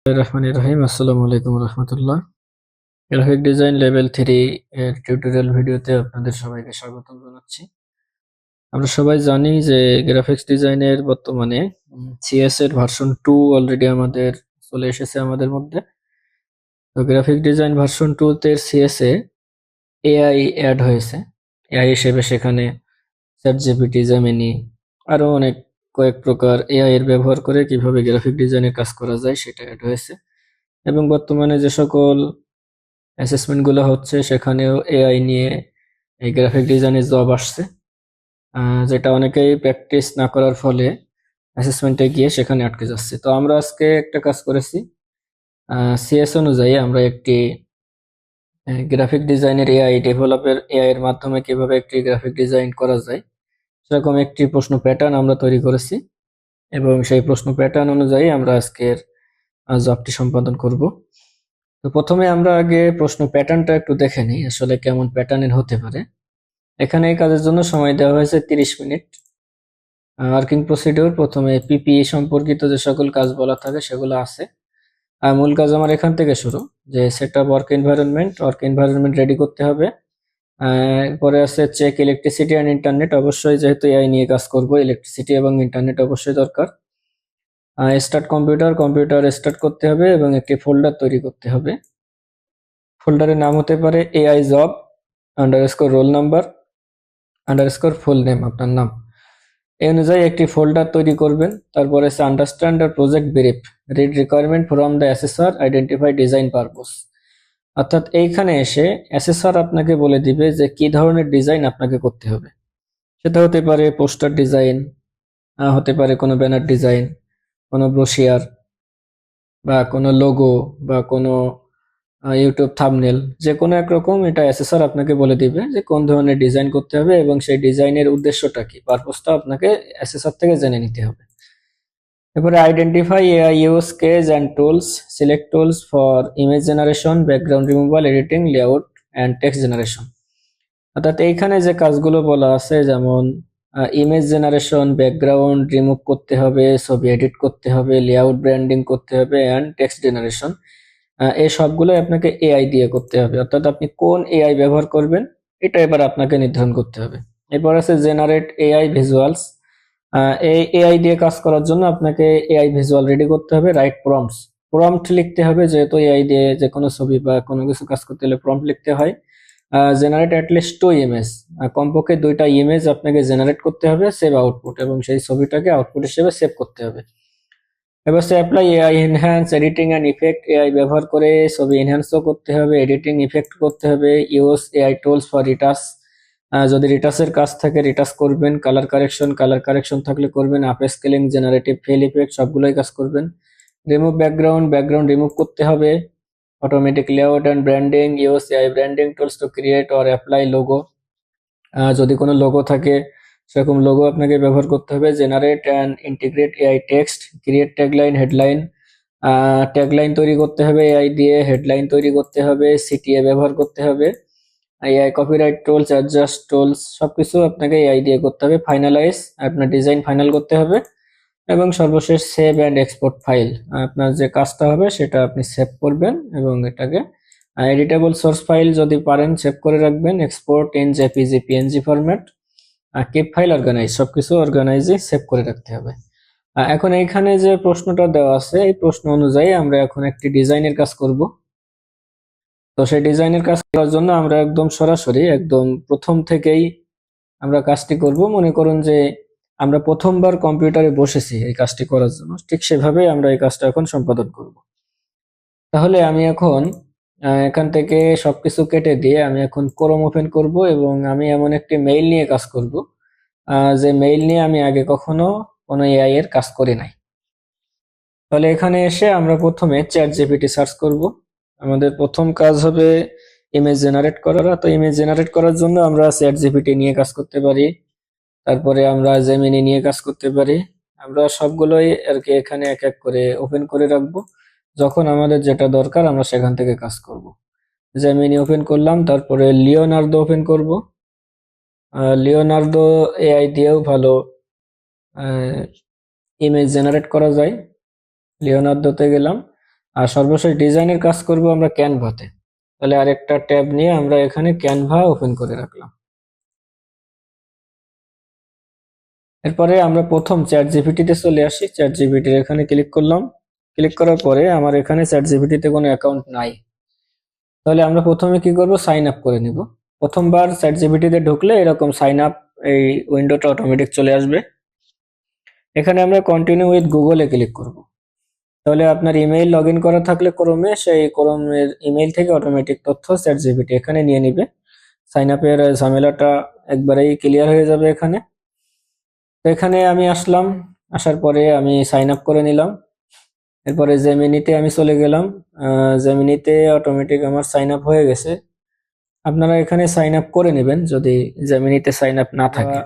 রহমানির রহিম। আসসালামু আলাইকুম রহমতুল্লাহ। গ্রাফিক ডিজাইন লেভেল 3 এর টিউটোরিয়াল ভিডিওতে আপনাদের সবাইকে স্বাগতম জানাচ্ছি। আমরা সবাই জানি যে গ্রাফিক্স ডিজাইনের বর্তমানে সিএস এর ভার্সন 2 অলরেডি আমাদের চলে এসেছে আমাদের মধ্যে। তো গ্রাফিক ডিজাইন ভার্সন 2 তে সিএস এ এআই অ্যাড হয়েছে। এআই হিসেবে সেখানে চ্যাটজিপিটি, জেমিনি আরো অনেক কয়েক প্রকার এআই এর ব্যবহার করে কিভাবে গ্রাফিক ডিজাইনের কাজ করা যায় সেটা অ্যাড হয়েছে। এবং বর্তমানে যে সকল অ্যাসেসমেন্ট গুলো হচ্ছে সেখানেও এআই নিয়ে এই গ্রাফিক ডিজাইনের জব আসছে, যেটা অনেকেই প্র্যাকটিস না করার ফলে অ্যাসেসমেন্টে গিয়ে সেখানে আটকে যাচ্ছে। তো আমরা আজকে একটা কাজ করেছি, সিএস অনুযায়ী আমরা একটি গ্রাফিক ডিজাইনের এআই ডেভেলপের এআই এর মাধ্যমে কিভাবে একটি গ্রাফিক ডিজাইন করা যায় সেরকম একটি প্রশ্ন প্যাটার্ন আমরা তৈরি করেছি এবং সেই প্রশ্ন প্যাটার্ন অনুযায়ী আমরা আজকের জবটি সম্পাদন করব। তো প্রথমে আমরা আগে প্রশ্ন প্যাটার্নটা একটু দেখে নিই আসলে কেমন প্যাটার্নের হতে পারে। এখানে এই কাজের জন্য সময় দেওয়া হয়েছে 30 মিনিট। ওয়ার্কিং প্রসিডিওর, প্রথমে পিপিই সম্পর্কিত যে সকল কাজ বলা থাকে সেগুলো আছে। মূল কাজ আমার এখান থেকে শুরু, যে সেটআপ ওয়ার্ক এনভায়রনমেন্ট রেডি করতে হবে। এরপরে আছে চেক ইলেকট্রিসিটি অ্যান্ড ইন্টারনেট, অবশ্যই যেহেতু এআই নিয়ে কাজ করব ইলেকট্রিসিটি এবং ইন্টারনেট অবশ্যই দরকার। স্টার্ট কম্পিউটার স্টার্ট করতে হবে এবং একটি ফোল্ডার তৈরি করতে হবে। ফোল্ডারের নাম হতে পারে AI job underscore roll number underscore full name, আপনার নাম। এই অনুযায়ী একটি ফোল্ডার তৈরি করবেন। তারপরে আছে আন্ডারস্ট্যান্ড আর project brief, read requirement from the assessor, identify design purpose. অর্থাৎ এইখানে এসে অ্যাসেসর আপনাকে বলে দিবে যে কি ধরনের ডিজাইন আপনাকে করতে হবে। সেটা হতে পারে পোস্টার ডিজাইন, হতে পারে কোনো ব্যানার ডিজাইন, কোনো ব্রোশিয়ার বা কোনো লোগো বা কোনো ইউটিউব থাম্বনেল, যে কোনো একরকম এটা অ্যাসেসর আপনাকে বলে দিবে যে কোন ধরনের ডিজাইন করতে হবে এবং সেই ডিজাইনের উদ্দেশ্যটা কি, পারপোজটা আপনাকে অ্যাসেসর থেকে জেনে নিতে হবে। এরপরে identify AI use case and tools, select tools for image generation, background removal, editing, layout and text generation. অর্থাৎ এইখানে যে কাজগুলো বলা আছে, যেমন ইমেজ জেনারেশন, ব্যাকগ্রাউন্ড রিমুভ করতে হবে, ছবি এডিট করতে হবে, লেআউট ব্র্যান্ডিং করতে হবে অ্যান্ড টেক্সট জেনারেশন, এই সবগুলোই আপনাকে এআই দিয়ে করতে হবে। অর্থাৎ আপনি কোন এআই ব্যবহার করবেন এটা এবার আপনাকে নির্ধারণ করতে হবে। এরপর আছে জেনারেট এআই ভিজুয়ালস, এই এআই দিয়ে কাজ করার জন্য আপনাকে এআই ভিজুয়াল রেডি করতে হবে। রাইট প্রম্পট লিখতে হবে, যেহেতু এআই দিয়ে যে কোনো ছবি বা কোনো কিছু কাজ করতে হলে প্রম্পট লিখতে হয়। জেনারেট অ্যাটলিস্ট 2 ইমেজ, কমপক্ষে 2টা ইমেজ আপনাকে জেনারেট করতে হবে। সেভ আউটপুট, এবং সেই ছবিটাকে আউটপুট হিসেবে সেভ করতে হবে। এবার সে apply AI enhance, editing and effect, AI ব্যবহার করে ছবি এনহ্যান্সও করতে হবে, এডিটিং ইফেক্ট করতে হবে। Use AI tools for retouch, যদি রিটাচের কাজ থাকে রিটাচ করবেন। কালার কারেকশন থাকলে করবেন। Upscaling, generative fill effect সবগুলোই কাজ করবেন। রিমুভ ব্যাকগ্রাউন্ড রিমুভ করতে হবে। Automatic layout and branding, use AI branding tools to create or apply logo, যদি কোনো লোগো থাকে সেরকম লোগো আপনাকে ব্যবহার করতে হবে। Generate and integrate AI text, create headline, tagline তৈরি করতে হবে এআই দিয়ে, হেডলাইন তৈরি করতে হবে, সিটিএ ব্যবহার করতে হবে। AI copyright tools, adjust tools সবকিছু আপনাকে এআই দিয়ে করতে হবে। ফাইনালাইজ, আপনার ডিজাইন ফাইনাল করতে হবে। এবং সর্বশেষ সেভ অ্যান্ড এক্সপোর্ট ফাইল, আপনার যে কাজটা হবে সেটা আপনি সেভ করবেন এবং এটাকে এডিটেবল সোর্স ফাইল যদি পারেন সেভ করে রাখবেন। Export in JPG, PNG format, keep file organize, সবকিছু অর্গানাইজে সেভ করে রাখতে হবে। এখন এইখানে যে প্রশ্নটা দেওয়া আছে এই প্রশ্ন অনুযায়ী আমরা এখন একটি ডিজাইনের কাজ করব। তো সেই ডিজাইনের কাজ করার জন্য আমরা একদম সরাসরি একদম প্রথম থেকেই আমরা কাজটি করব। মনে করুন যে আমরা প্রথমবার কম্পিউটারে বসেছি এই কাজটি করার জন্য, ঠিক সেভাবেই আমরা এই কাজটা এখন সম্পাদন করব। তাহলে আমি এখন এখান থেকে সবকিছু কেটে দিয়ে আমি এখন ক্রোম ওপেন করব এবং আমি এমন একটি মেইল নিয়ে কাজ করব যে মেইল নিয়ে আমি আগে কখনো কোনো এআই এর কাজ করি নাই। তাহলে এখানে এসে আমরা প্রথমে চ্যাট জিপিটি সার্চ করব। আমাদের প্রথম কাজ হবে ইমেজ জেনারেট করার। তো ইমেজ জেনারেট করার জন্য আমরা চ্যাট জিপিটি নিয়ে কাজ করতে পারি, তারপরে আমরা জেমিনি নিয়ে কাজ করতে পারি। আমরা সবগুলোই আর কি এখানে এক এক করে ওপেন করে রাখবো। যখন আমাদের যেটা দরকার আমরা সেখান থেকে কাজ করব। জেমিনি ওপেন করলাম, তারপরে লিওনার্দো ওপেন করব। লিওনার্দো এআই দিয়েও ভালো ইমেজ জেনারেট করা যায়। লিওনার্দোতে গেলাম, আর সর্বশেষ ডিজাইনের কাজ করব আমরা ক্যানভাতে। তাহলে আরেকটা ট্যাব নিয়ে আমরা এখানে ক্যানভা ওপেন করে রাখলাম। এরপরে আমরা প্রথম চ্যাট জিপিটিতে চলে আসি। চ্যাট জিপিটির এখানে ক্লিক করলাম। ক্লিক করার পরে আমার এখানে চ্যাট জিপিটিতে কোনো অ্যাকাউন্ট নাই। তাহলে আমরা প্রথমে কি করব, সাইন আপ করে নিব। প্রথমবার চ্যাট জিপিটিতে ঢুকলে এরকম সাইন আপ এই উইন্ডোটা অটোমেটিক চলে আসবে। এখানে আমরা কন্টিনিউ উইথ গুগলে ক্লিক করব। তাহলে আপনার ইমেইল লগ ইন করা থাকলে ক্রোমে, সেই ক্রোমের ইমেইল থেকে অটোমেটিক তথ্য চ্যাট জিপিটি এখানে নিয়ে নিবে। সাইন আপের ঝামেলাটা একবারেই ক্লিয়ার হয়ে যাবে এখানে। তো এখানে আমি আসলাম, আসার পরে আমি সাইন আপ করে নিলাম। এরপরে জেমিনিতে আমি চলে গেলাম। জেমিনিতে অটোমেটিক আমার সাইন আপ হয়ে গেছে। আপনারা এখানে সাইন আপ করে নেবেন যদি জেমিনিতে সাইন আপ না থাকে।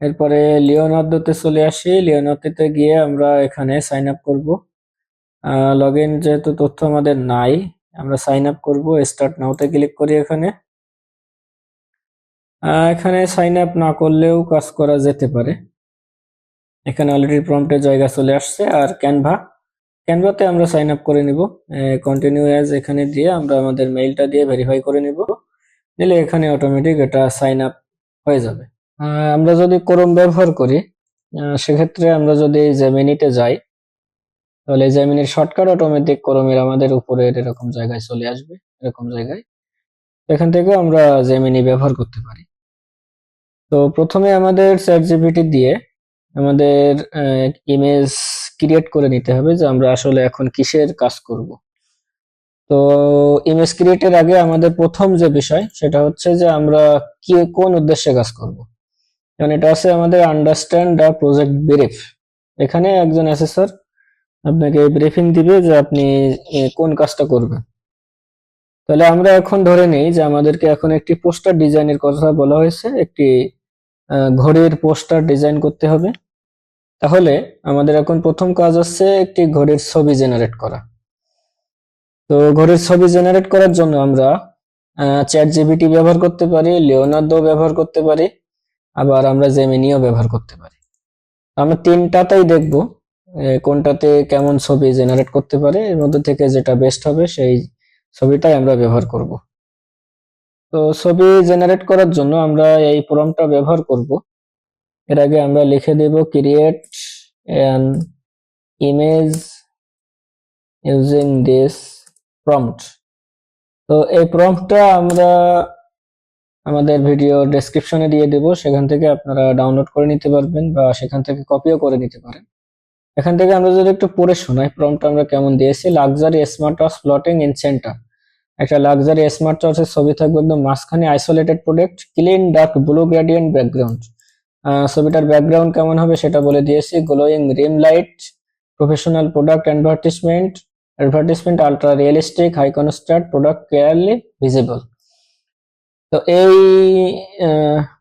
এরপরে লিওনার্দোতে চলে আসি। লিওনার্দোতে গিয়ে আমরা এখানে সাইন আপ করবো। লগ ইন যেহেতু তথ্য আমাদের নাই, আমরা সাইন আপ করবো। স্টার্ট নাওতে ক্লিক করি। এখানে এখানে সাইন আপ না করলেও কাজ করা যেতে পারে। এখানে অলরেডি প্রম্পটের জায়গা চলে আসছে। আর ক্যানভাতে আমরা সাইন আপ করে নিব। কন্টিনিউ অ্যাজ এখানে দিয়ে আমরা আমাদের মেইলটা দিয়ে ভেরিফাই করে নিব। নিলে এখানে অটোমেটিক এটা সাইন আপ হয়ে যাবে। আমরা যদি ক্রোম ব্যবহার করি, সেক্ষেত্রে আমরা যদি জেমিনিতে যাই, তাহলে জেমিনির শর্টকাট অটোমেটিক ক্রোমের আমাদের উপরে এরকম জায়গায় চলে আসবে। এরকম জায়গায় এখান থেকে আমরা জেমিনি ব্যবহার করতে পারি। তো প্রথমে আমাদের চ্যাট জিপিটি দিয়ে আমাদের ইমেজ ক্রিয়েট করে নিতে হবে যে আমরা আসলে এখন কিসের কাজ করব। তো ইমেজ ক্রিয়েটের আগে আমাদের প্রথম যে বিষয় সেটা হচ্ছে যে আমরা কোন উদ্দেশ্যে কাজ করব। যেমন এটা আছে আমাদের আন্ডারস্ট্যান্ড দ্য প্রজেক্ট ব্রিফ। এখানে একজন অ্যাসেসর আপনাকে ব্রিফিং দিবে যে আপনি কোন কাজটা করবেন। তাহলে আমরা এখন ধরে নেই যে আমাদেরকে এখন একটি পোস্টার ডিজাইনের কথা বলা হয়েছে, একটি ঘড়ির পোস্টার ডিজাইন করতে হবে। তাহলে আমাদের এখন প্রথম কাজ হচ্ছে একটি ঘড়ির ছবি জেনারেট করা। তো ঘড়ির ছবি জেনারেট করার জন্য আমরা চ্যাট জিপিটি ব্যবহার করতে পারি, লিওনার্দো ব্যবহার করতে পারি, আবার আমরা জেমিনিও ব্যবহার করতে পারি। আমরা তিনটাতেই দেখব কোনটাতে কেমন ছবি জেনারেট করতে পারে। এর মধ্যে থেকে যেটা বেস্ট হবে সেই ছবিটাই আমরা ব্যবহার করব। তো ছবি জেনারেট করার জন্য আমরা এই প্রম্পটটা ব্যবহার করব। এর আগে আমরা লিখে দেব create an image using this prompt. তো এই প্রম্পটটা আমরা আমাদের ভিডিও ডেসক্রিপশনে দিয়ে দেব, সেখান থেকে আপনারা ডাউনলোড করে নিতে পারবেন বা সেখান থেকে কপিও করে নিতে পারেন। এখান থেকে আমরা যদি একটু পড়ে শোনাই প্রম্পটটা আমরা কেমন দিয়েছি। Luxury smart watch floating in centre. একটা লাক্সারি স্মার্ট ওয়াচের ছবি থাকবে একদম মাঝখানে, isolated product, clean dark blue gradient background. ছবিটার ব্যাকগ্রাউন্ড কেমন হবে সেটা বলে দিয়েছি। Glowing rim light, professional product advertisement ultra realistic, high contrast, product clearly visible. তো এই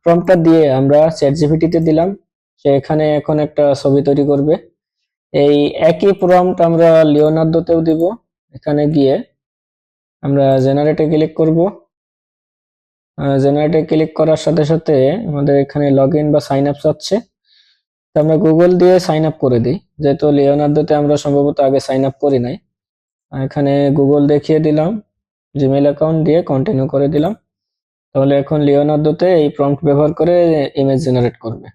প্রম্পটটা দিয়ে আমরা চ্যাট জিপিটিতে দিলাম, সে এখানে এখন একটা ছবি তৈরি করবে। এই একই প্রম্পট আমরা লিওনার্দোতেও দিব। এখানে গিয়ে আমরা জেনারেটে ক্লিক করব। জেনারেটে ক্লিক করার সাথে সাথে আমাদের এখানে লগ ইন বা সাইন আপ চাচ্ছে। তো আমরা গুগল দিয়ে সাইন আপ করে দিই, যেহেতু লিওনার্দোতে আমরা সম্ভবত আগে সাইন আপ করি নাই। এখানে গুগল দেখিয়ে দিলাম, জিমেইল অ্যাকাউন্ট দিয়ে কন্টিনিউ করে দিলাম। তাহলে এখন লিওনার্দোতে এই প্রম্পট ব্যবহার করে ইমেজ জেনারেট করবে।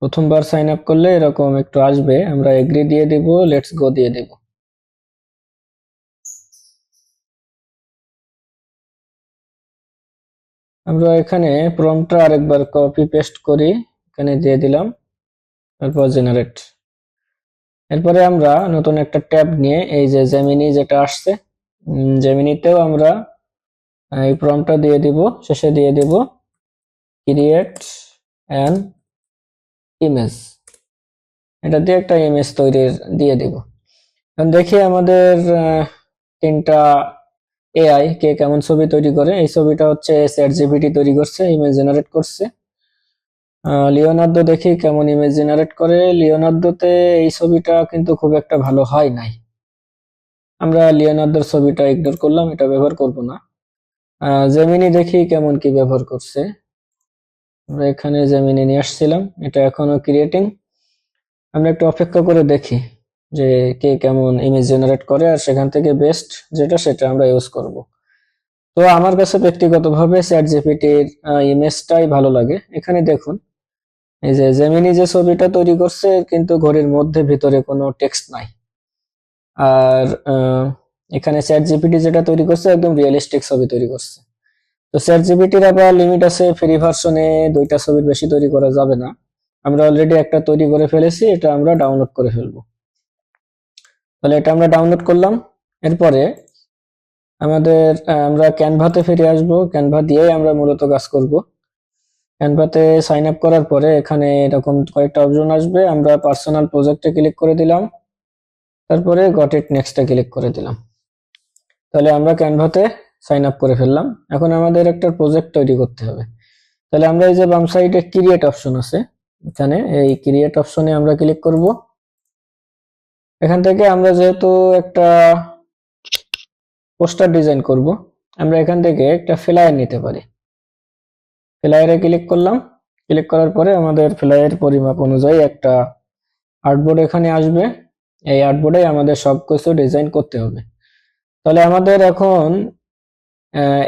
প্রথমবার সাইন আপ করলে এরকম একটু আসবে, আমরা এগ্রি দিয়ে দিব, লেটস গো দিয়ে দিব। আমরা এখানে প্রম্পটটা আরেকবার কপি পেস্ট করি, এখানে দিয়ে দিলাম, তারপর জেনারেট। এরপরে আমরা নতুন একটা ট্যাব নিয়ে এই যে জেমিনি যেটা আসছে, জেমিনিতেও আমরা এই প্রম্পটটা দিয়ে দিব, শেষে দিয়ে দিব ক্রিয়েট অ্যান ইমেজ। এটা দিয়ে একটা ইমেজ তৈরির দিয়ে দিব। এখন দেখি আমাদের তিনটা এআই কে কেমন ছবি তৈরি করে। এই ছবিটা হচ্ছে চ্যাট জিপিটি তৈরি করছে, ইমেজ জেনারেট করছে। লিওনার্দো দেখি কেমন ইমেজ জেনারেট করে। লিওনার্দোতে এই ছবিটা কিন্তু খুব একটা ভালো হয় নাই। আমরা লিওনার্দোর ছবিটা ইগনোর করলাম, এটা ব্যবহার করব না। জেমিনি দেখি কেমন কি ব্যবহার করছে। আমরা এখানে জেমিনি নিয়ে আসছিলাম, এটা এখনো ক্রিয়েটিং। আমরা একটু অপেক্ষা করে দেখি যে কে কেমন ইমেজ জেনারেট করে, আর সেখান থেকে বেস্ট যেটা সেটা আমরা ইউজ করব। তো আমার কাছে ব্যক্তিগতভাবে চ্যাট জিপিটির ইমেজটাই ভালো লাগে। এখানে দেখুন, এই যে জেমিনি যে ছবিটা তৈরি করছে, কিন্তু ঘড়ির মধ্যে ভিতরে কোনো টেক্সট নাই। আর এখানে চ্যাট জিপিটি যেটা তৈরি করছে একদম রিয়েলিস্টিক ছবি তৈরি করছে। তো চ্যাট জিপিটির আবার লিমিট আছে, ফ্রি ভার্সনে 2টা ছবির বেশি তৈরি করা যাবে না। আমরা অলরেডি একটা তৈরি করে ফেলেছি, এটা আমরা ডাউনলোড করে ফেলবো। তাহলে এটা আমরা ডাউনলোড করলাম। এরপরে আমাদের আমরা ক্যানভাতে ফিরে আসব। ক্যানভা দিয়েই আমরা মূলত কাজ করব। ক্যানভাতে সাইন আপ করার পরে এখানে এরকম কয়েকটা অপশন আসবে। আমরা পার্সোনাল প্রজেক্টে ক্লিক করে দিলাম, তারপরে গট ইট নেক্সটে ক্লিক করে দিলাম। তাহলে আমরা ক্যানভাতে সাইন আপ করে ফেললাম। এখন আমাদের একটা প্রজেক্ট তৈরি করতে হবে। তাহলে আমরা এই যে বাম সাইডে ক্রিয়েট অপশন আছে, এখানে এই ক্রিয়েট অপশনে আমরা ক্লিক করব। এখান থেকে আমরা যেহেতু একটা পোস্টার ডিজাইন করব, আমরা এখান থেকে একটা ফ্লায়ার নিতে পারি। ফ্লায়ারে ক্লিক করলাম। ক্লিক করার পরে আমাদের ফ্লায়ার পরিমাপ অনুযায়ী একটা আর্টবোর্ড এখানে আসবে। এই আর্টবোর্ডে আমাদের সবকিছু ডিজাইন করতে হবে। তাহলে আমাদের এখন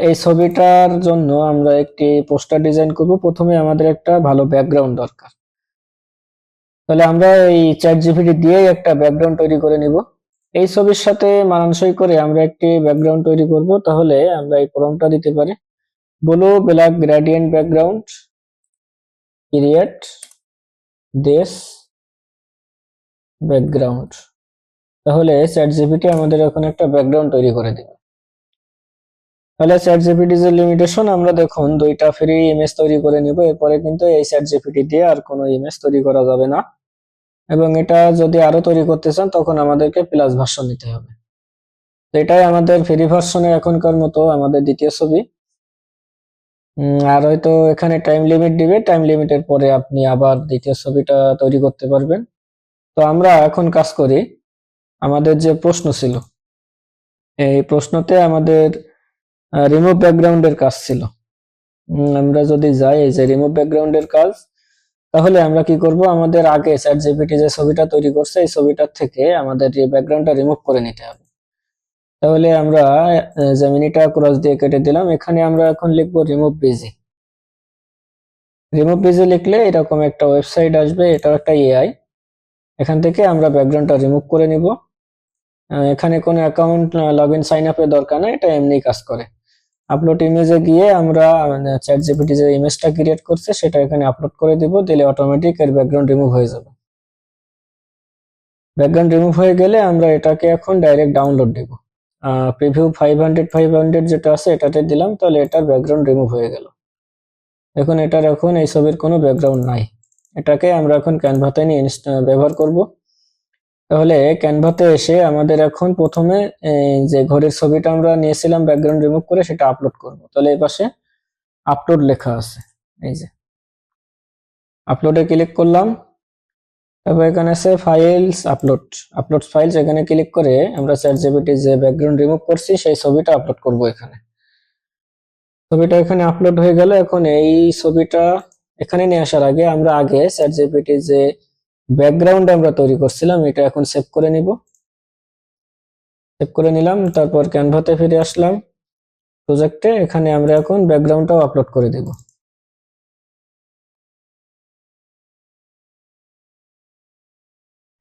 এই ছবিটার জন্য আমরা একটি পোস্টার ডিজাইন করব। প্রথমে আমাদের একটা ভালো ব্যাকগ্রাউন্ড দরকার। তাহলে আমরা এই চ্যাট জিপিটি দিয়েই একটা ব্যাকগ্রাউন্ড তৈরি করে নিব। এই ছবির সাথে মানানসই করে আমরা একটি ব্যাকগ্রাউন্ড তৈরি করব। তাহলে আমরা এই প্রম্পটটা দিতে পারি, blue black gradient background, create this background. তাহলে চ্যাট জিপিটি আমাদের এখন একটা ব্যাকগ্রাউন্ড তৈরি করে দিবে। তাহলে চ্যাট জিপিটি যে লিমিটেশন, আমরা দেখুন 2টা ফ্রি ইমেজ তৈরি করে নিব। এরপরে কিন্তু এই চ্যাট জিপিটি দিয়ে আর কোনো ইমেজ তৈরি করা যাবে না, এবং এটা যদি আরো তৈরি করতে চান তখন আমাদেরকে প্লাস ভার্সন নিতে হবে। এটাই আমাদের ফ্রি ভার্সনে এখনকার মতো আমাদের দ্বিতীয় ছবি। আর হয়তো এখানে টাইম লিমিট দিবে, টাইম লিমিটের পরে আপনি আবার দ্বিতীয় ছবিটা তৈরি করতে পারবেন। তো আমরা এখন কাজ করি, আমাদের যে প্রশ্ন ছিল, এই প্রশ্নতে আমাদের রিমুভ ব্যাকগ্রাউন্ডের কাজ ছিল। আমরা যদি যাই এই যে রিমুভ ব্যাকগ্রাউন্ডের কাজ, তাহলে আমরা কি করব, আমাদের আগে চ্যাট জিপিটি যে ছবিটা তৈরি করছে এই ছবিটার থেকে আমাদের এই ব্যাকগ্রাউন্ডটা রিমুভ করে নিতে হবে। তাহলে আমরা জেমিনিটা ক্রস দিয়ে কেটে দিলাম। এখানে আমরা এখন লিখব রিমুভ বিজি। রিমুভ বিজি লিখলে এরকম একটা ওয়েবসাইট আসবে, এটাও একটা এআই। এখান থেকে আমরা ব্যাকগ্রাউন্ডটা রিমুভ করে নিব। এখানে কোনো অ্যাকাউন্ট লগ ইন সাইন আপের দরকার নেই, এটা এমনি কাজ করে। আপলোড ইমেজে গিয়ে আমরা চ্যাট জিপিটি যে ইমেজটা ক্রিয়েট করছে সেটা এখানে আপলোড করে দিব, দিলে অটোমেটিক এর ব্যাকগ্রাউন্ড রিমুভ হয়ে যাবে। ব্যাকগ্রাউন্ড রিমুভ হয়ে গেলে আমরা এটাকে এখন ডাইরেক্ট ডাউনলোড দিব। প্রিভিউ 500 যেটা আছে এটাতে দিলাম, তাহলে এটার ব্যাকগ্রাউন্ড রিমুভ হয়ে গেল। এখন এটার এখন এই ছবির কোনো ব্যাকগ্রাউন্ড নাই। এটাকে আমরা এখন ক্যানভাতে নিয়ে ব্যবহার করব। তাহলে ক্যানভাতে এসে আমাদের এখন প্রথমে যে ঘড়ির ছবিটা আমরা নিয়েছিলাম ব্যাকগ্রাউন্ড রিমুভ করে সেটা আপলোড করব। তাহলে এই পাশে আপলোড লেখা আছে, এই যে আপলোডে ক্লিক করলাম। তারপর এখানে আছে ফাইলস, আপলোড ফাইলস, এখানে ক্লিক করে আমরা চ্যাট জিপিটি যে ব্যাকগ্রাউন্ড রিমুভ করছি সেই ছবিটা আপলোড করব। এখানে ছবিটা এখানে আপলোড হয়ে গেল। এখন এই ছবিটা এখানে নিয়ে আসার আগে আমরা আগে চ্যাট জিপিটি যে ব্যাকগ্রাউন্ড আমরা তৈরি করছিলাম এটা এখন সেভ করে নিব। সেভ করে নিলাম, তারপর ক্যানভাতে ফিরে আসলাম প্রজেক্টে। এখানে আমরা এখন ব্যাকগ্রাউন্ডটাও আপলোড করে দেব।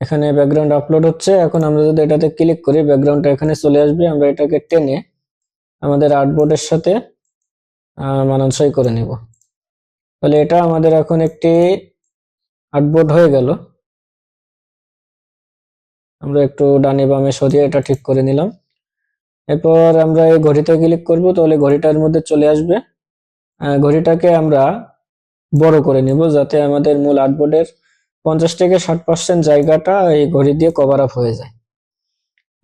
এখানে ব্যাকগ্রাউন্ড আপলোড হচ্ছে। এখন আমরা যদি এটাতে ক্লিক করি ব্যাকগ্রাউন্ডটা এখানে চলে আসবে। আমরা এটাকে টেনে আমাদের আর্টবোর্ডের সাথে মানানসই করে নিব। তাহলে এটা আমাদের এখন একটি আর্টবোর্ড হয়ে গেল। আমরা একটু ডানে বামে সরিয়ে এটা ঠিক করে নিলাম। এরপর আমরা এই ঘড়িতে ক্লিক করব, তাহলে ঘড়িটার মধ্যে চলে আসবে। ঘড়িটাকে আমরা বড় করে নিব যাতে আমাদের মূল আর্টবোর্ডের 50 থেকে 60% জায়গাটা এই ঘড়ি দিয়ে কভার আপ হয়ে যায়।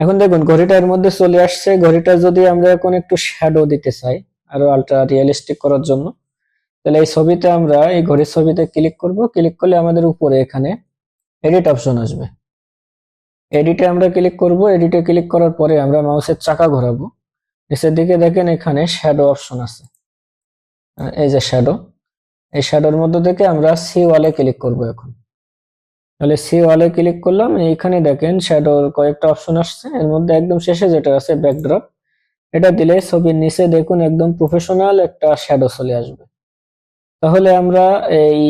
এখন দেখুন ঘড়িটার মধ্যে চলে আসছে। ঘড়িটা যদি আমরা এখন একটু শ্যাডো দিতে চাই আরো আলট্রা রিয়েলিস্টিক করার জন্য, তাহলে এই ছবিতে আমরা এই ঘড়ির ছবিতে ক্লিক করব। ক্লিক করলে আমাদের উপরে এখানে এডিট অপশন আসবে। এডিটে আমরা ক্লিক করব। এডিটে ক্লিক করার পরে আমরা মাউসের চাকা ঘোরাবো। নিচের দিকে দেখেন এখানে শ্যাডো অপশন আছে, এই যে শ্যাডো। এই শ্যাডোর মধ্যে থেকে আমরা সি ওয়ালে ক্লিক করব। এখন তাহলে সি ওয়ালে ক্লিক করলাম, এইখানে দেখেন শ্যাডোর কয়েকটা অপশন আসছে, এর মধ্যে একদম শেষে যেটা আছে ব্যাকড্রপ, এটা দিলে ছবির নিচে দেখুন একদম প্রফেশনাল একটা শ্যাডো চলে আসবে। তাহলে আমরা এই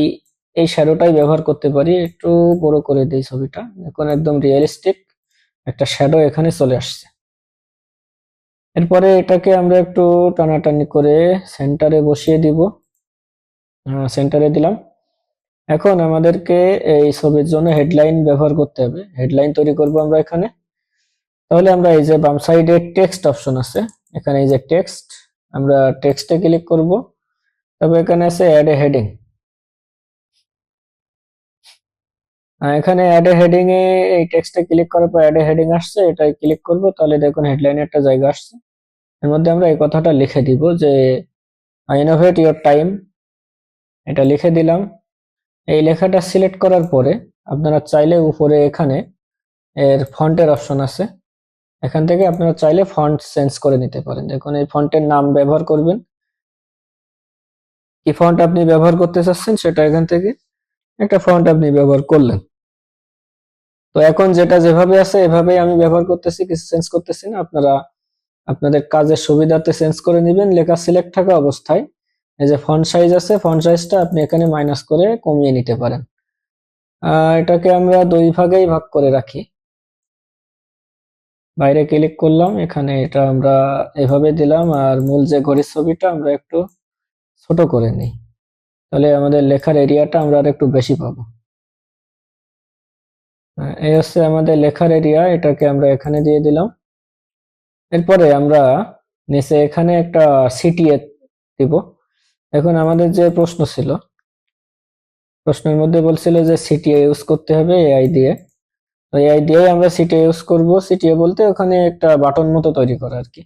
এই শ্যাডোটাই ব্যবহার করতে পারি। একটু বড় করে দিই ছবিটা, এখন একদম রিয়েলিস্টিক একটা শ্যাডো এখানে চলে আসছে। এরপরে এটাকে আমরা একটু টানাটানি করে সেন্টারে বসিয়ে দিব, সেন্টারে দিলাম। এখন আমাদেরকে এই ছবির জন্য হেডলাইন ব্যবহার করতে হবে, হেডলাইন তৈরি করব আমরা এখানে। তাহলে আমরা এই যে বাম সাইডে টেক্সট অপশন আছে, এখানে এই যে টেক্সট, আমরা টেক্সটে ক্লিক করব। তবে এখানে আছে অ্যাড এ হেডিং, এখানে অ্যাড এ হেডিং এ এই টেক্সটে ক্লিক করার পর অ্যাড এ হেডিং আসছে, এটাই ক্লিক করব। তাহলে দেখুন হেডলাইনে একটা জায়গা আসছে, এর মধ্যে আমরা এই কথাটা লিখে দিব যে ইনোভেট ইওর টাইম, এটা লিখে দিলাম। এই লেখাটা সিলেক্ট করার পরে আপনারা চাইলে উপরে এখানে এর ফন্টের অপশন আছে, এখান থেকে আপনারা চাইলে ফন্ট চেঞ্জ করে নিতে পারেন। দেখুন এই ফন্টের নাম ব্যবহার করবেন, কি ফন্ট আপনি ব্যবহার করতে চাচ্ছেন সেটা এখান থেকে একটা ফন্ট আপনি ব্যবহার করলেন। তো এখন যেটা যেভাবে আছে এভাবেই আমি ব্যবহার করতেছি, কিছু চেঞ্জ করতেছি না। আপনারা আপনাদের কাজের সুবিধাতে চেঞ্জ করে নেবেন লেখা সিলেক্ট থাকা অবস্থায়। এই যে ফন্ট সাইজ আছে, ফন্ট সাইজটা আপনি এখানে মাইনাস করে কমিয়ে নিতে পারেন। এটাকে আমরা দুই ভাগেই ভাগ করে রাখি। বাইরে ক্লিক করলাম, এখানে এটা আমরা এভাবে দিলাম, আর মূল যে ঘড়ির ছবিটা আমরা একটু ছোট করে নিই, তাহলে আমাদের লেখার এরিয়াটা আমরা আর একটু বেশি পাবো। এই হচ্ছে আমাদের লেখার এরিয়া, এটাকে আমরা এখানে দিয়ে দিলাম। এরপরে আমরা নিচে এখানে একটা সিটিএ দিব। এখন আমাদের যে প্রশ্ন ছিল, প্রশ্নের মধ্যে বলছিল যে সিটিএ ইউজ করতে হবে এআই দিয়ে, তো এআই দিয়ে আমরা সিটিএ ইউজ করব। সিটিএ বলতে ওখানে একটা বাটন মতো তৈরি করা আর কি।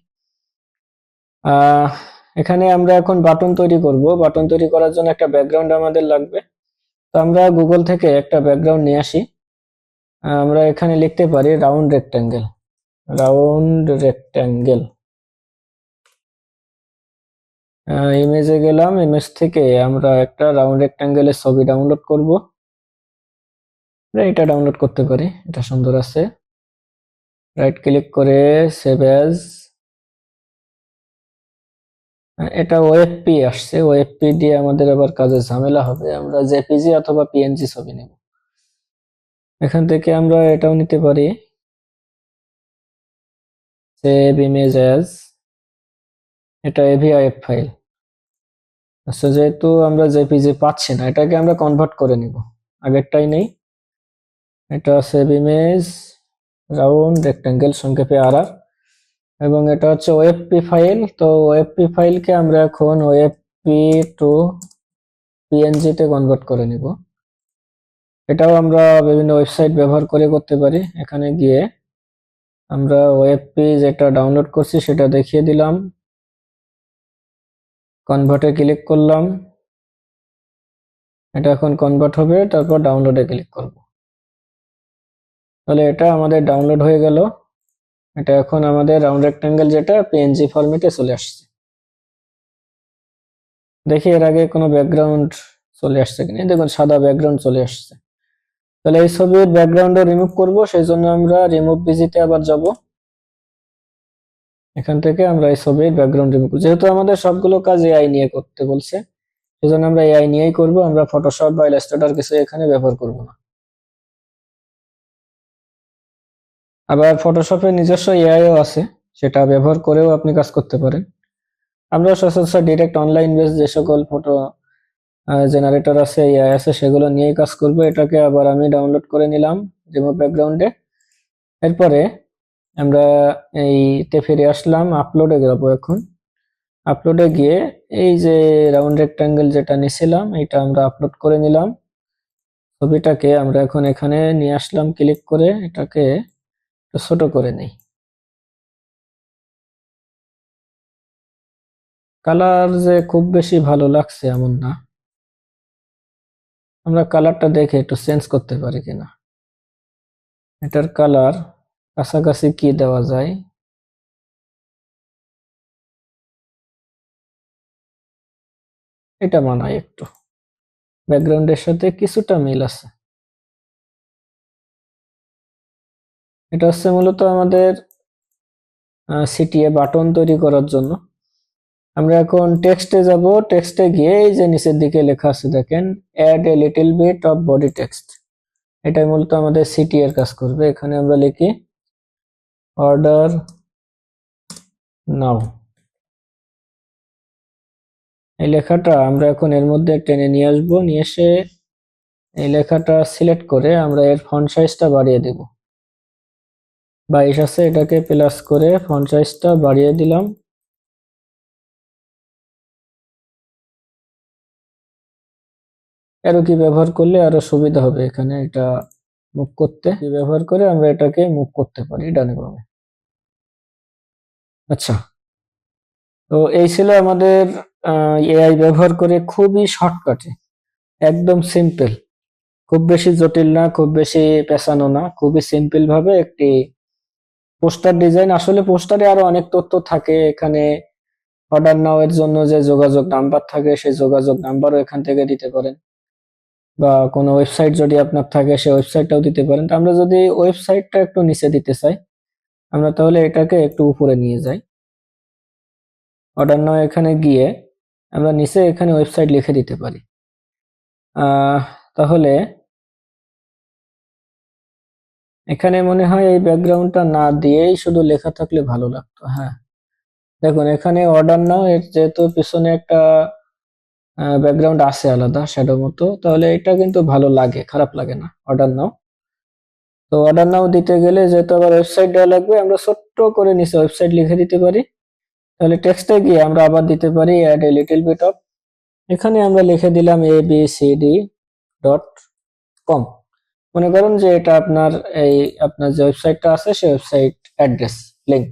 এখানে আমরা এখন বাটন তৈরি করব, বাটন তৈরি করার জন্য একটা ব্যাকগ্রাউন্ড আমাদের লাগবে। তো আমরা গুগল থেকে একটা ব্যাকগ্রাউন্ড নিয়ে আসি। আমরা এখানে লিখতে পারি রাউন্ড রেক্ট্যাঙ্গেল, রাউন্ড রেক্ট্যাঙ্গেল। ইমেজে গেলাম, ইমেজ থেকে আমরা একটা রাউন্ড রেক্ট্যাঙ্গেলের ছবি ডাউনলোড করব। এটা ডাউনলোড করতে পারি, এটা সুন্দর আছে। রাইট ক্লিক করে সেভ অ্যাজ, এটা ওএফপি আসছে, ওএফপি দিয়ে আমাদের আবার কাজে ঝামেলা হবে, আমরা জেপিজি অথবা পিএনজি ছবি নেব। এখান থেকে আমরা এটাও নিতে পারি, সেভ ইমেজ অ্যাজ, এটা এভিআইএফ ফাইল। আচ্ছা, যেহেতু আমরা জেপিজি পাচ্ছি না, এটাকে আমরা কনভার্ট করে নিব, আগেরটাই নেই। এটা সেভ ইমেজ রাউন্ড রেক্ট্যাঙ্গেল, সংক্ষেপে আরআর, এবং এটা হচ্ছে ওএফপি ফাইল। তো ওএফপি ফাইলকে আমরা এখন ওএফপি টু পিএনজি তে কনভার্ট করে নিব। এটাও আমরা বিভিন্ন ওয়েবসাইট ব্যবহার করে করতে পারি। এখানে গিয়ে আমরা ওএফপি যেটা ডাউনলোড করছি সেটা দেখিয়ে দিলাম, কনভার্টে ক্লিক করলাম, এটা এখন কনভার্ট হবে, তারপর ডাউনলোডে ক্লিক করব। তাহলে এটা আমাদের ডাউনলোড হয়ে গেল, এটা এখন আমাদের রাউন্ড রেক্ট্যাঙ্গেল যেটা পিএনজি ফরম্যাটে চলে আসছে। দেখি এর আগে কোনো ব্যাকগ্রাউন্ড চলে আসছে কিনা, দেখুন সাদা ব্যাকগ্রাউন্ড চলে আসছে। তাহলে এই ছবির ব্যাকগ্রাউন্ডও রিমুভ করব, সেই জন্য আমরা রিমুভ বিজিতে আবার যাব। এখান থেকে আমরা এই ছবির ব্যাকগ্রাউন্ড রিমুভ, যেহেতু আমাদের সবগুলো কাজ এআই নিয়ে করতে বলছে, সেজন্য আমরা এআই নিয়েই করব, আমরা ফটোশপ বা ইলাস্ট্রেটর কিছু এখানে ব্যবহার করব না। আবার ফটোশপে নিজস্ব এআইও আছে, সেটা ব্যবহার করেও আপনি কাজ করতে পারেন। আমরা সচরাচর ডিরেক্ট অনলাইন বেস যে সকল ফটো জেনারেটর আছে, এআই আছে, সেগুলো নিয়েই কাজ করব। এটাকে আবার আমি ডাউনলোড করে নিলাম রিমুভ ব্যাকগ্রাউন্ডে। এরপরে আমরা এইতে ফিরে আসলাম, আপলোডে যাব। এখন আপলোডে গিয়ে এই যে রাউন্ড রেক্ট্যাঙ্গেল যেটা নিয়েছিলাম এটা আমরা আপলোড করে নিলাম। ছবিটাকে আমরা এখন এখানে নিয়ে আসলাম, ক্লিক করে এটাকে একটু ছোট করে নেই। কালার যে খুব বেশি ভালো লাগছে এমন না, আমরা কালারটা দেখে একটু চেঞ্জ করতে পারি কিনা। এটার কালার কাছাকাছি কি দেওয়া যায়, এটা মানায় একটু, ব্যাকগ্রাউন্ডের সাথে কিছুটা মিল আছে। এটা হচ্ছে মূলত আমাদের সিটিএ বাটন তৈরি করার জন্য। আমরা এখন টেক্সটে যাব, টেক্সটে গিয়ে এই যে নিচের দিকে লেখা আছে দেখেন, add a little bit of body text. এটাই মূলত আমাদের সিটি এর কাজ করবে। এখানে আমরা লিখি অর্ডার নাও। এই লেখাটা আমরা এখন এর মধ্যে টেনে নিয়ে আসবো, নিয়ে এসে এই লেখাটা সিলেক্ট করে আমরা এর ফন্ট সাইজটা বাড়িয়ে দেব। 22 আছে, এটাকে প্লাস করে ফন্ট সাইজটা বাড়িয়ে দিলাম। অ্যারো কি ব্যবহার করলে আরো সুবিধা হবে এখানে এটা মুভ করতে। কি ব্যবহার করে আমরা এটাকে মুভ করতে পারি ডানে বামে। আচ্ছা, তো এই ছিল আমাদের এআই ব্যবহার করে খুবই শর্টকাটে, একদম সিম্পল, খুব বেশি জটিল না, খুব বেশি পেঁচানো না, খুবই সিম্পল ভাবে একটি পোস্টার ডিজাইন। আসলে পোস্টারে আরো অনেক তথ্য থাকে, এখানে অর্ডার নাও এর জন্য যে যোগাযোগ নাম্বার থাকে সেই যোগাযোগ নাম্বারও এখান থেকে দিতে পারেন, বা কোনো ওয়েবসাইট যদি আপনার থাকে সেই ওয়েবসাইটটাও দিতে পারেন। তো আমরা যদি ওয়েবসাইটটা একটু নিচে দিতে চাই, আমরা তাহলে এটাকে একটু উপরে নিয়ে যাই। অর্ডার নাও এখানে গিয়ে আমরা নিচে এখানে ওয়েবসাইট লিখে দিতে পারি। তাহলে এখানে মনে হয় এই ব্যাকগ্রাউন্ডটা না দিয়েই শুধু লেখা থাকলে ভালো লাগতো। হ্যাঁ, দেখুন এখানে অর্ডার নাও এর যেহেতু পিছনে একটা ব্যাকগ্রাউন্ড আছে আলাদা শ্যাডো মতো, তাহলে এটা কিন্তু ভালো লাগে, খারাপ লাগে না অর্ডার নাও। তো অর্ডার নাও দিতে গেলে যেহেতু আবার ওয়েবসাইট দেওয়া লাগবে, আমরা ছোট্ট করে নিচে ওয়েবসাইট লিখে দিতে পারি। তাহলে টেক্সটে গিয়ে আমরা আবার দিতে পারি add a little bit of, এখানে আমরা লিখে দিলাম abcd.com। মনে করুন যে এটা আপনার এই আপনার যে ওয়েবসাইটটা আছে সেই ওয়েবসাইট অ্যাড্রেস লিংক।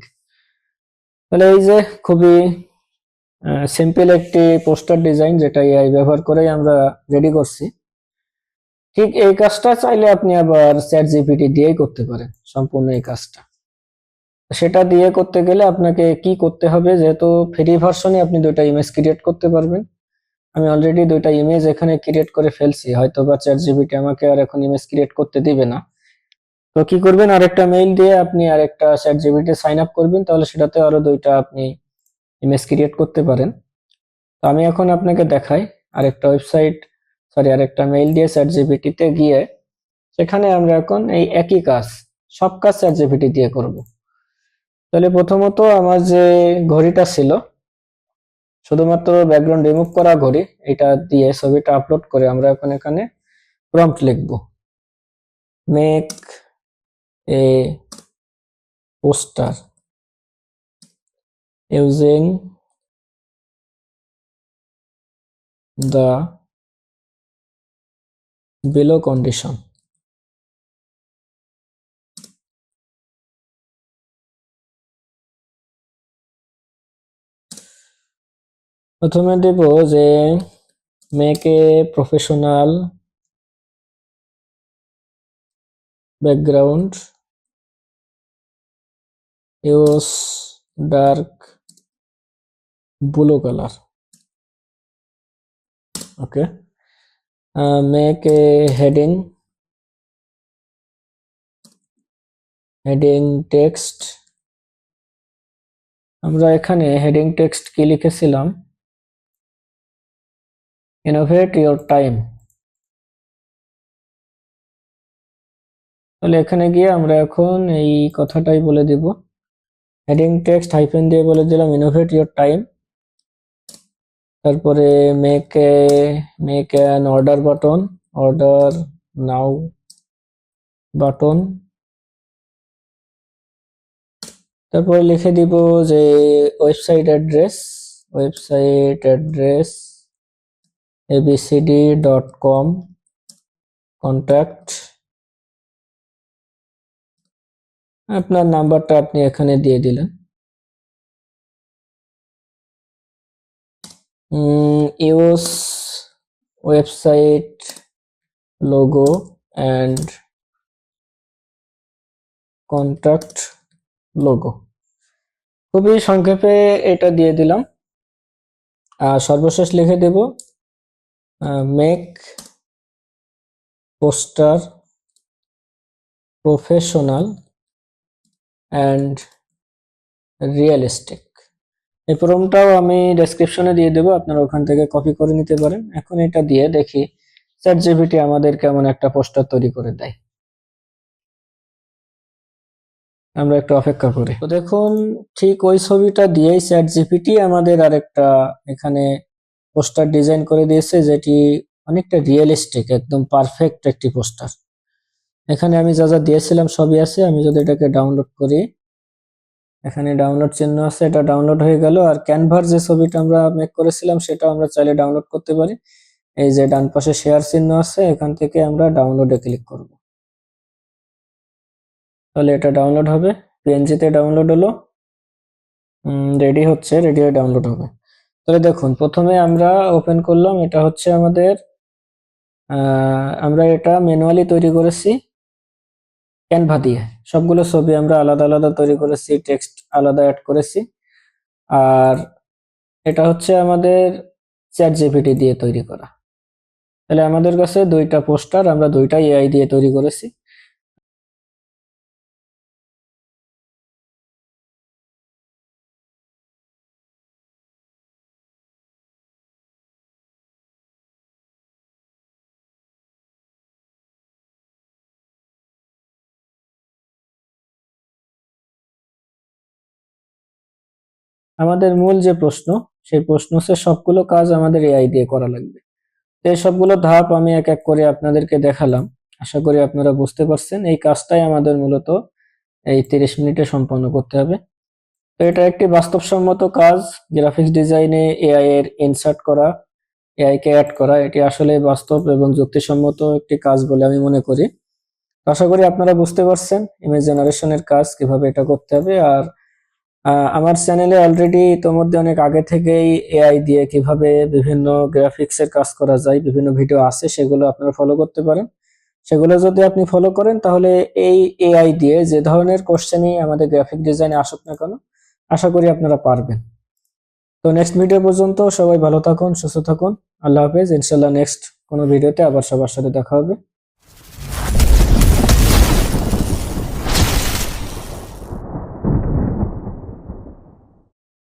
তাহলে এই যে খুবই সিম্পল একটি পোস্টার ডিজাইন যেটা এআই ব্যবহার করেই আমরা রেডি করছি। ঠিক এই কাজটা চাইলে আপনি আবার চ্যাট জিপিটি দিয়েই করতে পারেন সম্পূর্ণ এই কাজটা। সেটা দিয়ে করতে গেলে আপনাকে কি করতে হবে, যেহেতু ফ্রি ভার্সনে আপনি দুইটা ইমেজ ক্রিয়েট করতে পারবেন। আমি অলরেডি দুইটা ইমেজ এখানে ক্রিয়েট করে ফেলছি, হয়তো বা চ্যাট জিপিটি আমাকে আর এখন ইমেজ ক্রিয়েট করতে দিবে না। তো কি করবেন, আরেকটা মেইল দিয়ে আপনি আরেকটা চ্যাট জিপিটি সাইন আপ করবেন, তাহলে সেটাতে আরো দুইটা আপনি ইমেজ ক্রিয়েট করতে পারেন। তো আমি এখন আপনাকে দেখাই আরেকটা ওয়েবসাইট আরেকটা মেইল দিয়ে চ্যাট জিপিটি তে গিয়ে সেখানে আমরা এখন এই একই কাজ, সব কাজ চ্যাট জিপিটি দিয়ে করব। তাহলে প্রথমত আমার যে ঘড়িটা ছিল, শুধুমাত্র ব্যাকগ্রাউন্ড রিমুভ করা ঘড়ি, এটা দিয়ে ছবিটা আপলোড করে আমরা এখন এখানে প্রম্পট লিখব, make a poster using the below condition। প্রথমে দেব যে make a professional background, use dark blue colour. Okay, make a heading text. আমরা এখানে হেডিং টেক্সট কি লিখেছিলাম, ইনোভেট ইওর টাইম। তাহলে এখানে গিয়ে আমরা এখন এই কথাটাই বলে দিব, হেডিং টেক্সট হাইফেন দিয়ে বলে দিলাম ইনোভেট ইওর টাইম। তারপরে make an order button, order now button. তারপরে লিখে দিব যে ওয়েবসাইট অ্যাড্রেস abcd.com, কন্ট্যাক্ট, আপনার নাম্বারটা আপনি এখানে দিয়ে দিলেন। Use website logo and contact logo. খুবই সংক্ষেপে এটা দিয়ে দিলাম। আর সর্বশেষ লিখে দেব make poster professional and realistic. এই প্রম্পটটাও আমি ডেসক্রিপশনে দিয়ে দেবো, আপনারা ওখান থেকে কপি করে নিতে পারেন। এখন এটা দিয়ে দেখি চ্যাটজিপিটি আমাদের কেমন একটা পোস্টার তৈরি করে দেয়। আমরা একটু অপেক্ষা করি। তো দেখুন, ঠিক ওই ছবিটা দিয়েই চ্যাটজিপিটি আমাদের আরেকটা এখানে পোস্টার ডিজাইন করে দিয়েছে, যেটি অনেকটা রিয়েলিস্টিক, একদম পারফেক্ট একটি পোস্টার। এখানে আমি যা যা দিয়েছিলাম সবই আছে। আমি যদি এটাকে ডাউনলোড করি, এখানে ডাউনলোড চিহ্ন আছে, এটা ডাউনলোড হয়ে গেল। আর ক্যানভার যে ছবিটা আমরা মেক করেছিলাম সেটাও আমরা চাইলে ডাউনলোড করতে পারি। এই যে ডান পাশে শেয়ার চিহ্ন আছে, এখান থেকে আমরা ডাউনলোডে ক্লিক করব, তাহলে এটা ডাউনলোড হবে। পিএনজিতে ডাউনলোড হলো, রেডি হচ্ছে, রেডি হয়ে ডাউনলোড হবে। তাহলে দেখুন, প্রথমে আমরা ওপেন করলাম, এটা হচ্ছে আমাদের আমরা এটা ম্যানুয়ালি তৈরি করেছি ক্যানভা দিয়ে। সবগুলো ছবি আমরা আলাদা আলাদা তৈরি করেছি, টেক্সট আলাদা অ্যাড করেছি। আর এটা হচ্ছে আমাদের চ্যাটজিপিটি দিয়ে তৈরি করা। তাহলে আমাদের কাছে দুইটা পোস্টার, আমরা দুইটাই এআই দিয়ে তৈরি করেছি। আমাদের মূল যে প্রশ্ন, সেই প্রশ্ন হচ্ছে সবগুলো কাজ আমাদের এআই দিয়ে করা লাগবে। তো এই সবগুলো ধাপ আমি এক এক করে আপনাদেরকে দেখালাম। আশা করি আপনারা বুঝতে পারছেন। এই কাজটাই আমাদের মূলত এই 30 মিনিটে সম্পন্ন করতে হবে। তো এটা একটি বাস্তবসম্মত কাজ। গ্রাফিক্স ডিজাইনে এআই এর ইনসার্ট করা, এআই কে অ্যাড করা, এটি আসলে বাস্তব এবং যুক্তিসম্মত একটি কাজ বলে আমি মনে করি। তো আশা করি আপনারা বুঝতে পারছেন ইমেজ জেনারেশনের কাজ কিভাবে এটা করতে হবে। আর আমার চ্যানেলে অলরেডি ইতোমধ্যে অনেক আগে থেকেই এআই দিয়ে কিভাবে বিভিন্ন গ্রাফিক্স এর কাজ করা যায় বিভিন্ন ভিডিও আছে, সেগুলো আপনারা ফলো করতে পারেন। সেগুলো যদি আপনি ফলো করেন তাহলে এই এআই দিয়ে যে ধরনের কোশ্চেনই আমাদের গ্রাফিক ডিজাইনে আসুক না কেন, আশা করি আপনারা পারবেন। তো নেক্সট ভিডিও পর্যন্ত সবাই ভালো থাকুন, সুস্থ থাকুন। আল্লাহ হাফেজ। ইনশাল্লাহ নেক্সট কোনো ভিডিওতে আবার সবার সাথে দেখা হবে।